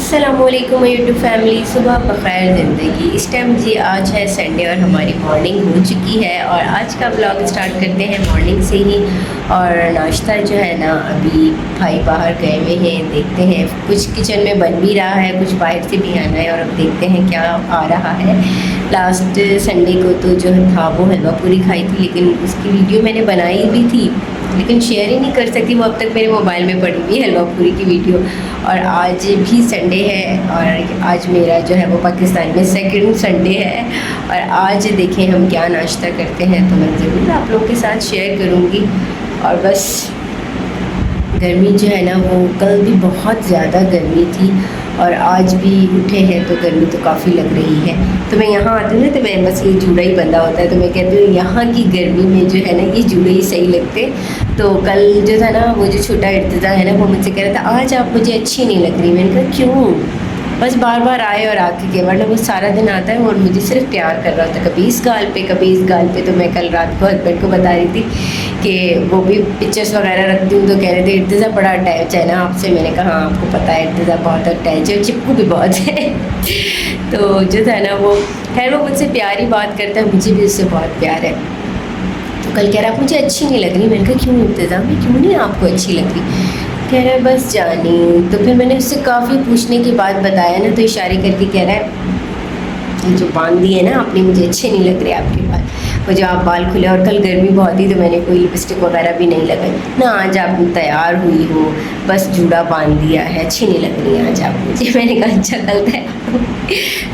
अस्सलामुअलैकुम YouTube family, सुबह बखैर ज़िंदगी। इस टाइम जी आज है संडे और हमारी मॉर्निंग हो चुकी है और आज का ब्लॉग स्टार्ट करते हैं मॉर्निंग से ही। और नाश्ता जो है ना, अभी भाई बाहर गए हुए हैं, देखते हैं कुछ किचन में बन भी रहा है, कुछ बाहर से भी आना है और अब देखते हैं क्या आ रहा है। लास्ट संडे को तो जो था वो हलवा पूरी खाई थी, लेकिन उसकी वीडियो मैंने बनाई भी थी लेकिन शेयर ही नहीं कर सकती, वो अब तक मेरे मोबाइल में पड़ी हुई है हलवा पूरी की वीडियो। और आज भी संडे है और आज मेरा जो है वो पाकिस्तान में सेकंड संडे है और आज देखें हम क्या नाश्ता करते हैं, तो मैं ज़रूर आप लोगों के साथ शेयर करूँगी। और बस गर्मी जो है ना, वो कल भी बहुत ज़्यादा गर्मी थी और आज भी उठे हैं तो गर्मी तो काफ़ी लग रही है। तो मैं यहाँ आती हूँ ना, तो मैं बस ये जूड़ा ही बंधा होता है, तो मैं कहती हूँ यहाँ की गर्मी में जो है ना ये जूड़े ही सही लगते। तो कल जो था ना, वो जो छोटा इर्तिज़ा है ना, वो मुझसे कह रहा था आज आप मुझे अच्छी नहीं लग रही। मैंने कहा क्यों? बस बार बार आए और आके के, वरना वो सारा दिन आता है और मुझे सिर्फ प्यार कर रहा था, कभी इस गाल पे कभी इस गाल पे। तो मैं कल रात को हस्बैंड को बता रही थी कि वो भी पिक्चर्स वगैरह रखती हूँ, तो कह रहे थे इर्तिज़ा बड़ा अटैच है ना आपसे। मैंने कहा हाँ आपको पता है इर्तिज़ा बहुत अटैच है, चिपकू भी बहुत है। तो जो था ना वो खैर वो मुझसे प्यार ही बात करता है, मुझे भी उससे बहुत प्यार है। तो कल कह रहा आप मुझे अच्छी नहीं लग रही। मैंने कहा क्यों इर्तिज़ा, मैं क्यों नहीं आपको अच्छी लग रही? कह रहा है बस जानी। तो फिर मैंने उससे काफ़ी पूछने के बाद बताया ना, तो इशारे करके कह रहा है जो बांध दिए ना आपने, मुझे अच्छे नहीं लग रहे आपके बाल, वो जो आप बाल खुले। और कल गर्मी बहुत थी तो मैंने कोई लिपस्टिक वगैरह भी नहीं लगाई ना। आज आप तैयार हुई हो, बस जूड़ा बांध दिया है, अच्छी नहीं लग रही आज आप मुझे। मैंने कहा अच्छा कल तैयार।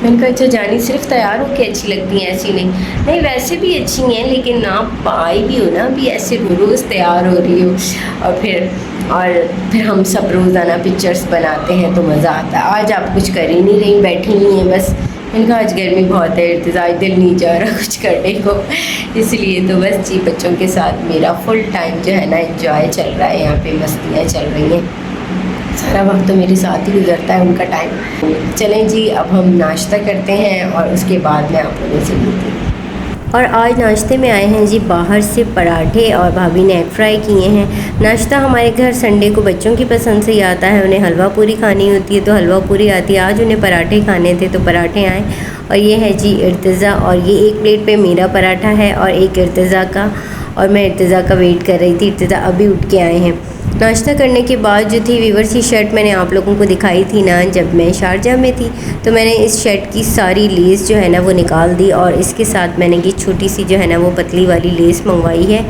मैंने कहा अच्छा जानी सिर्फ तैयार हो के अच्छी लगती हैं, ऐसी नहीं वैसे भी अच्छी हैं, लेकिन आप आई भी हो ना अभी ऐसे रोज़ तैयार हो रही हो। और फिर हम सब रोज़ाना पिक्चर्स बनाते हैं तो मज़ा आता है। आज आप कुछ कर ही नहीं रही, बैठी ही हैं बस। मैंने कहा आज गर्मी बहुत है इर्तिज़ा, दिल नहीं जा रहा कुछ करने को, इसलिए तो बस जी बच्चों के साथ मेरा फुल टाइम जो है ना एंजॉय चल रहा है। यहाँ पे मस्तियाँ चल रही हैं, सारा वक्त तो मेरे साथ ही गुजरता है उनका टाइम। चलें जी अब हम नाश्ता करते हैं और उसके बाद मैं आप लोगों से मिलती हूँ। और आज नाश्ते में आए हैं जी बाहर से पराठे और भाभी ने एग फ्राई किए हैं। नाश्ता हमारे घर संडे को बच्चों की पसंद से ही आता है, उन्हें हलवा पूरी खानी होती है तो हलवा पूरी आती है। आज उन्हें पराठे खाने थे तो पराठे आए। और ये है जी इर्तिज़ा, और ये एक प्लेट पे मेरा पराठा है और एक इर्तिज़ा का, और मैं इर्तिज़ा का वेट कर रही थी। इर्तिज़ा अभी उठ के आए हैं। नाश्ता करने के बाद जो थी वीवर्स की शर्ट मैंने आप लोगों को दिखाई थी ना जब मैं शारजा में थी, तो मैंने इस शर्ट की सारी लेस जो है ना वो निकाल दी और इसके साथ मैंने ये छोटी सी जो है ना वो पतली वाली लेस मंगवाई है।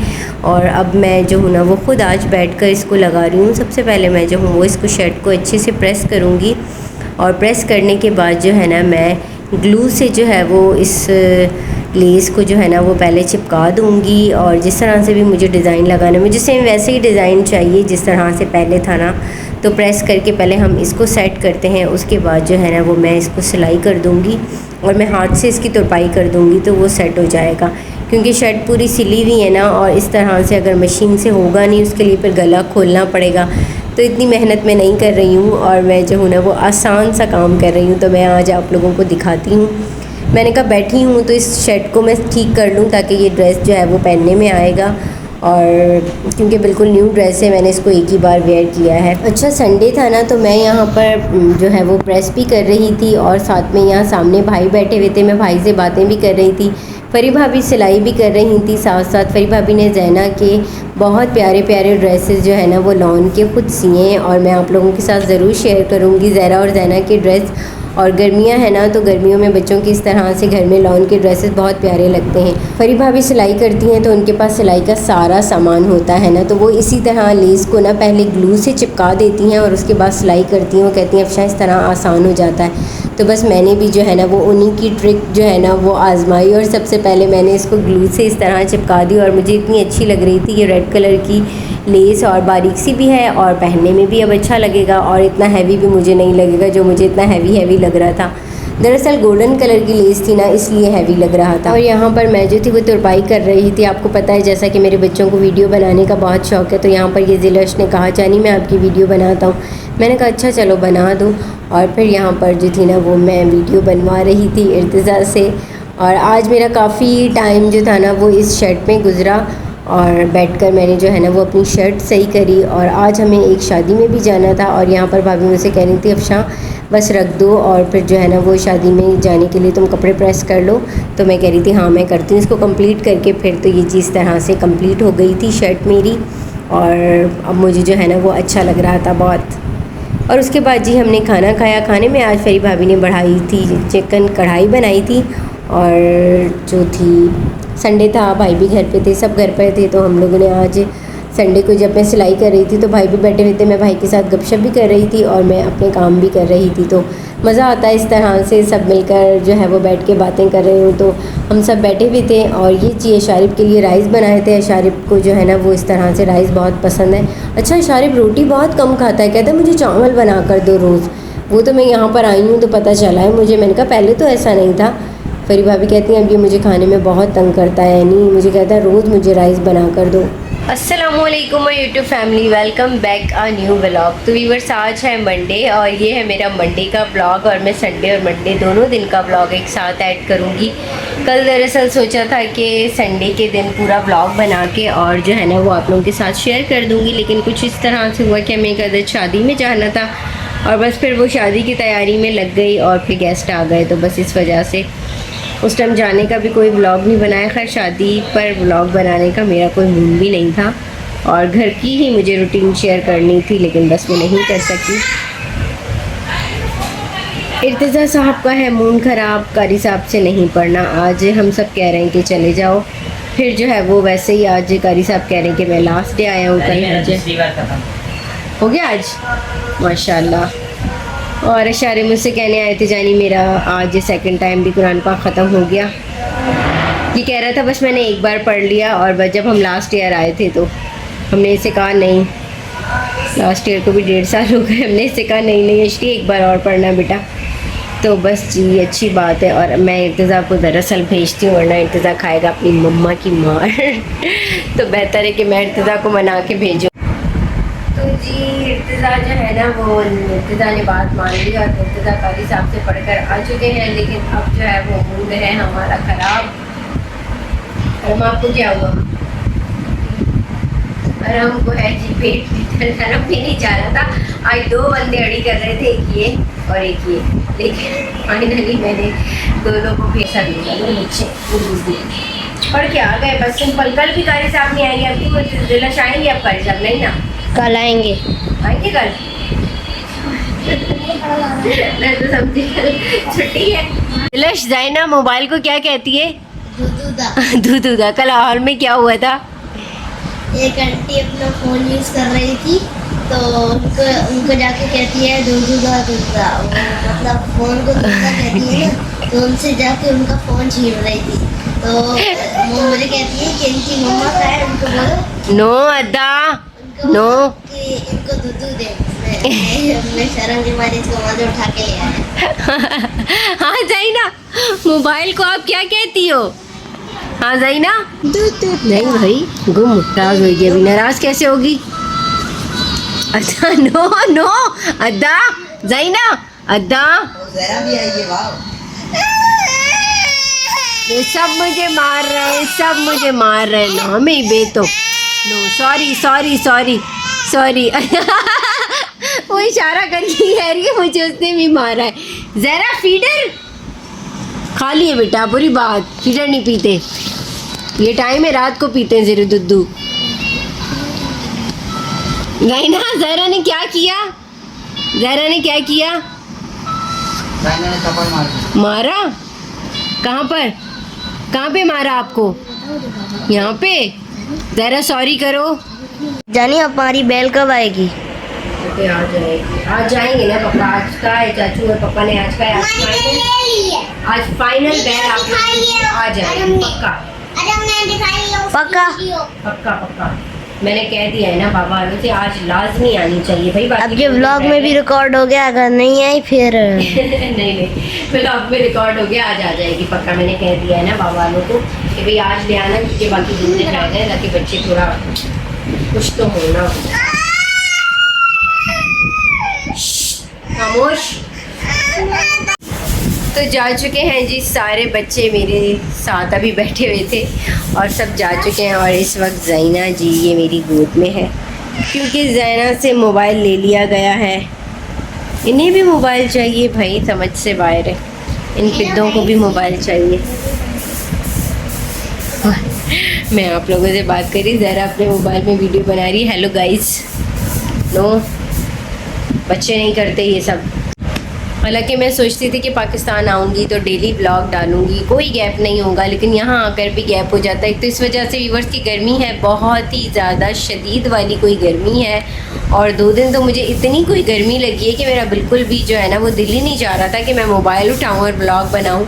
और अब मैं जो हूँ ना वो ख़ुद आज बैठकर इसको लगा रही हूँ। सबसे पहले मैं जो हूँ वो इसको शर्ट को अच्छे से प्रेस करूँगी और प्रेस करने के बाद जो है ना मैं ग्लू से जो है वो इस लेस को जो है ना वो पहले चिपका दूंगी। और जिस तरह से भी मुझे डिज़ाइन लगाना है, मुझे सेम वैसे ही डिज़ाइन चाहिए जिस तरह से पहले था ना। तो प्रेस करके पहले हम इसको सेट करते हैं, उसके बाद जो है ना वो मैं इसको सिलाई कर दूंगी और मैं हाथ से इसकी तुरपाई कर दूंगी तो वो सेट हो जाएगा। क्योंकि शर्ट पूरी सिली हुई है ना, और इस तरह से अगर मशीन से होगा नहीं, उसके लिए फिर गला खोलना पड़ेगा। तो इतनी मेहनत मैं नहीं कर रही हूँ और मैं जो हूँ ना वो आसान सा काम कर रही हूँ। तो मैं आज आप लोगों को दिखाती हूँ। मैंने कहा बैठी हूँ तो इस शर्ट को मैं ठीक कर लूँ ताकि ये ड्रेस जो है वो पहनने में आएगा। और क्योंकि बिल्कुल न्यू ड्रेस है, मैंने इसको एक ही बार वेयर किया है। अच्छा संडे था ना, तो मैं यहाँ पर जो है वो प्रेस भी कर रही थी और साथ में यहाँ सामने भाई बैठे हुए थे, मैं भाई से बातें भी कर रही थी। फरी भाभी सिलाई भी कर रही थी साथ साथ। फरी भाभी ने ज़ैना के बहुत प्यारे प्यारे ड्रेसेस जो है ना वो लॉन के खुद सिए हैं और मैं आप लोगों के साथ ज़रूर शेयर करूँगी ज़हरा और ज़ैना के ड्रेस। और गर्मियां है ना, तो गर्मियों में बच्चों की इस तरह से घर में लॉन के ड्रेसेस बहुत प्यारे लगते हैं। फरी भाभी सिलाई करती हैं तो उनके पास सिलाई का सारा सामान होता है ना, तो वो इसी तरह लेस को ना पहले ग्लू से चिपका देती हैं और उसके बाद सिलाई करती हैं। वो कहती हैं अच्छा इस तरह आसान हो जाता है। तो बस मैंने भी जो है ना वो उन्हीं की ट्रिक जो है ना वो आजमाई और सबसे पहले मैंने इसको ग्लू से इस तरह चिपका दी। और मुझे इतनी अच्छी लग रही थी ये रेड कलर की लेस, और बारीक सी भी है और पहनने में भी अब अच्छा लगेगा और इतना हैवी भी मुझे नहीं लगेगा जो मुझे इतना हैवी लग रहा था। दरअसल गोल्डन कलर की लेस थी ना, इसलिए हैवी लग रहा था। और यहाँ पर मैं जो थी वो तुरपाई कर रही थी। आपको पता है जैसा कि मेरे बच्चों को वीडियो बनाने का बहुत शौक़ है, तो यहाँ पर ये ज़िलश ने कहा जानी मैं आपकी वीडियो बनाता हूँ। मैंने कहा अच्छा चलो बना दूँ। और फिर यहाँ पर जो थी ना वो मैं वीडियो बनवा रही थी इर्तिज़ा से। और आज मेरा काफ़ी टाइम जो था ना वो इस शर्ट में गुज़रा और बैठकर मैंने जो है ना वो अपनी शर्ट सही करी। और आज हमें एक शादी में भी जाना था और यहाँ पर भाभी मुझसे कह रही थी अफशा बस रख दो और फिर जो है ना वो शादी में जाने के लिए तुम कपड़े प्रेस कर लो। तो मैं कह रही थी हाँ मैं करती हूँ इसको कंप्लीट करके। फिर तो ये चीज़ तरह से कंप्लीट हो गई थी शर्ट मेरी और अब मुझे जो है ना वो अच्छा लग रहा था बहुत। और उसके बाद जी हमने खाना खाया। खाने में आज फरी भाभी ने बढ़ाई थी चिकन कढ़ाई बनाई थी और जो थी संडे था भाई भी घर पे थे, सब घर पे थे। तो हम लोगों ने आज संडे को जब मैं सिलाई कर रही थी तो भाई भी बैठे हुए थे, मैं भाई के साथ गपशप भी कर रही थी और मैं अपने काम भी कर रही थी। तो मज़ा आता है इस तरह से सब मिलकर जो है वो बैठ के बातें कर रहे हो। तो हम सब बैठे हुए थे और ये चीज़ शारिब के लिए राइस बनाए थे। शारिब को जो है ना वो इस तरह से राइस बहुत पसंद है। अच्छा शारिब रोटी बहुत कम खाता है, कहता है मुझे चावल बना कर दो रोज़। वो तो मैं यहाँ पर आई हूँ तो पता चला है मुझे, मैंने कहा पहले तो ऐसा नहीं था। फरी भाभी कहती हैं अब ये मुझे खाने में बहुत तंग करता है, नहीं मुझे कहता है रोज़ मुझे राइस बना कर दो। अस्सलामुअलैकुम my YouTube family, welcome back a new vlog. तो व्यूअर्स आज है मंडे और ये है मेरा मंडे का व्लॉग और मैं संडे और मंडे दोनों दिन का व्लॉग एक साथ ऐड करूँगी। कल दरअसल सोचा था कि संडे के दिन पूरा व्लॉग बना के और जो है ना वो आप लोगों के साथ शेयर कर दूँगी, लेकिन कुछ इस तरह से हुआ कि हमें एक अदर शादी में जाना था और बस फिर वो शादी की तैयारी में लग गई और फिर गेस्ट आ गए। तो बस इस वजह से उस टाइम जाने का भी कोई व्लॉग नहीं बनाया। खैर शादी पर व्लॉग बनाने का मेरा कोई मूड भी नहीं था और घर की ही मुझे रूटीन शेयर करनी थी, लेकिन बस वो नहीं कर सकी। इर्तिज़ा साहब का है मूड ख़राब, कारी साहब से नहीं पढ़ना। आज हम सब कह रहे हैं कि चले जाओ, फिर जो है वो वैसे ही आज कारी साहब कह रहे हैं कि मैं लास्ट डे आया हूँ कल हो गया आज माशाल्लाह। और इशारे मुझसे कहने आए थे जानी मेरा आज सेकंड टाइम भी कुरान पाक ख़त्म हो गया। ये कह रहा था बस मैंने एक बार पढ़ लिया और बस जब हम लास्ट ईयर आए थे तो हमने इसे कहा नहीं, लास्ट ईयर को भी 1.5 साल हो गए, हमने इसे कहा नहीं नहीं अश्टी एक बार और पढ़ना बेटा। तो बस जी अच्छी बात है। और मैं इर्तिज़ा को दरअसल भेजती हूँ वरना इर्तिज़ा खाएगा अपनी मम्मा की मार तो बेहतर है कि मैं इर्तिज़ा को मना के भेजूँ। तो जी इर्तिज़ा जो है ना वो इर्तिज़ा ने बात मान ली और इर्तिज़ा कारी साहब से पढ़कर आ चुके हैं, लेकिन अब जो है वो मूड है हमारा ख़राब। और हम आपको क्या हुआ और हमको है जी पेट नरम भी नहीं जा रहा था। आज 2 बंदे अड़ी कर रहे थे, एक ये और एक ये, लेकिन फाइनली मैंने दोनों को भेजा दिया नीचे पढ़ के आ गए। बस सिंपल। कल भी कारी साहब नहीं आएंगे, अब क्यों दिलश आएंगे अब कारी साहब नहीं ना, कल आएंगे कल मैं तो समझी कल छुट्टी है। दिलश ज़ैना मोबाइल को क्या कहती है? दूधा। कल हॉल में क्या हुआ था? एक आंटी अपना फ़ोन यूज़ कर रही थी तो उनको जाके कहती है दूधा मतलब फ़ोन को दूधा कहती है ना, तो उनसे जाके उनका फ़ोन छीन रही थी। तो वो मुझे कहती है कि इनकी मम्मा का है, उनको बोलो नो अद्दा नो कि इनको दूध दे। मैं शर्म की मारी इसको वहाँ से उठा के ले आया। हाँ ज़ैना मोबाइल को आप क्या कहती हो? हाँ ज़ैना नहीं भाई गुम नाराज होगी, अभी नाराज कैसे होगी? अच्छा नो अद्दा ज़ैना अद्दा ये सब मुझे मार रहे हैं ना मैं बे तो नो सॉरी वो इशारा करके कह रही है मुझे उसने भी मारा है। ज़रा फीडर खा लिए बेटा, बुरी बात, फीडर नहीं पीते, ये टाइम है रात को पीते हैं ज़रा दुद्धू। नहीं ना ज़रा ने क्या किया? मारा? कहाँ पे मारा आपको? यहाँ पे? ज़रा सॉरी करो। जानी हमारी बैल कब आएगी? आज जाएंगे ना पापा। आज का है चाचू और पापा ने आज आज फाइनल बैल आप आ जाएंगे पक्का। मैंने कह दिया है ना बाबा से आज लाजमी आनी चाहिए भाई। अब ये व्लॉग में भी रिकॉर्ड हो गया, अगर नहीं आई फिर नहीं व्लॉग में रिकॉर्ड हो गया, आज आ जाएगी पक्का। मैंने कह दिया है ना बाबा वालों को कि भाई आज ले आना, क्योंकि बाकी दिन दिन रह गए ताकि बच्चे थोड़ा कुछ तो होना। खामोश। तो जा चुके हैं जी सारे बच्चे, मेरे साथ अभी बैठे हुए थे और सब जा चुके हैं। और इस वक्त ज़ैना जी ये मेरी गोद में है, क्योंकि ज़ैना से मोबाइल ले लिया गया है। इन्हें भी मोबाइल चाहिए भाई, समझ से बाहर है। इन पिद्दों को भी मोबाइल चाहिए। मैं आप लोगों से बात करी, ज़रा अपने मोबाइल में वीडियो बना रही है। हेलो गाइस, नो बच्चे नहीं करते ये सब। हालांकि मैं सोचती थी कि पाकिस्तान आऊँगी तो डेली ब्लॉग डालूँगी, कोई गैप नहीं होगा, लेकिन यहाँ आकर भी गैप हो जाता है। एक तो इस वजह से व्यूअर्स की गर्मी है, बहुत ही ज़्यादा शदीद वाली कोई गर्मी है। और 2 दिन तो मुझे इतनी कोई गर्मी लगी है कि मेरा बिल्कुल भी जो है ना वो दिल ही नहीं चाह रहा था कि मैं मोबाइल उठाऊँ और ब्लॉग बनाऊँ।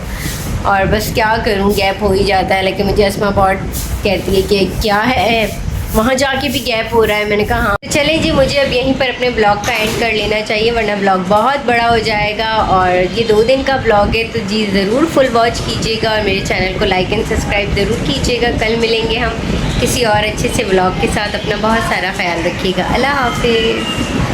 और बस क्या करूँ, गैप हो ही जाता है। लेकिन मुझे अस्मा बहुत कहती है कि क्या है, वहाँ जाके भी गैप हो रहा है। मैंने कहा हाँ। तो चलें जी, मुझे अब यहीं पर अपने ब्लॉग का एंड कर लेना चाहिए, वरना ब्लॉग बहुत बड़ा हो जाएगा। और ये 2 दिन का ब्लॉग है, तो जी ज़रूर फुल वॉच कीजिएगा और मेरे चैनल को लाइक एंड सब्सक्राइब ज़रूर कीजिएगा। कल मिलेंगे हम किसी और अच्छे से ब्लॉग के साथ। अपना बहुत सारा ख्याल रखिएगा। अल्लाह हाफिज़।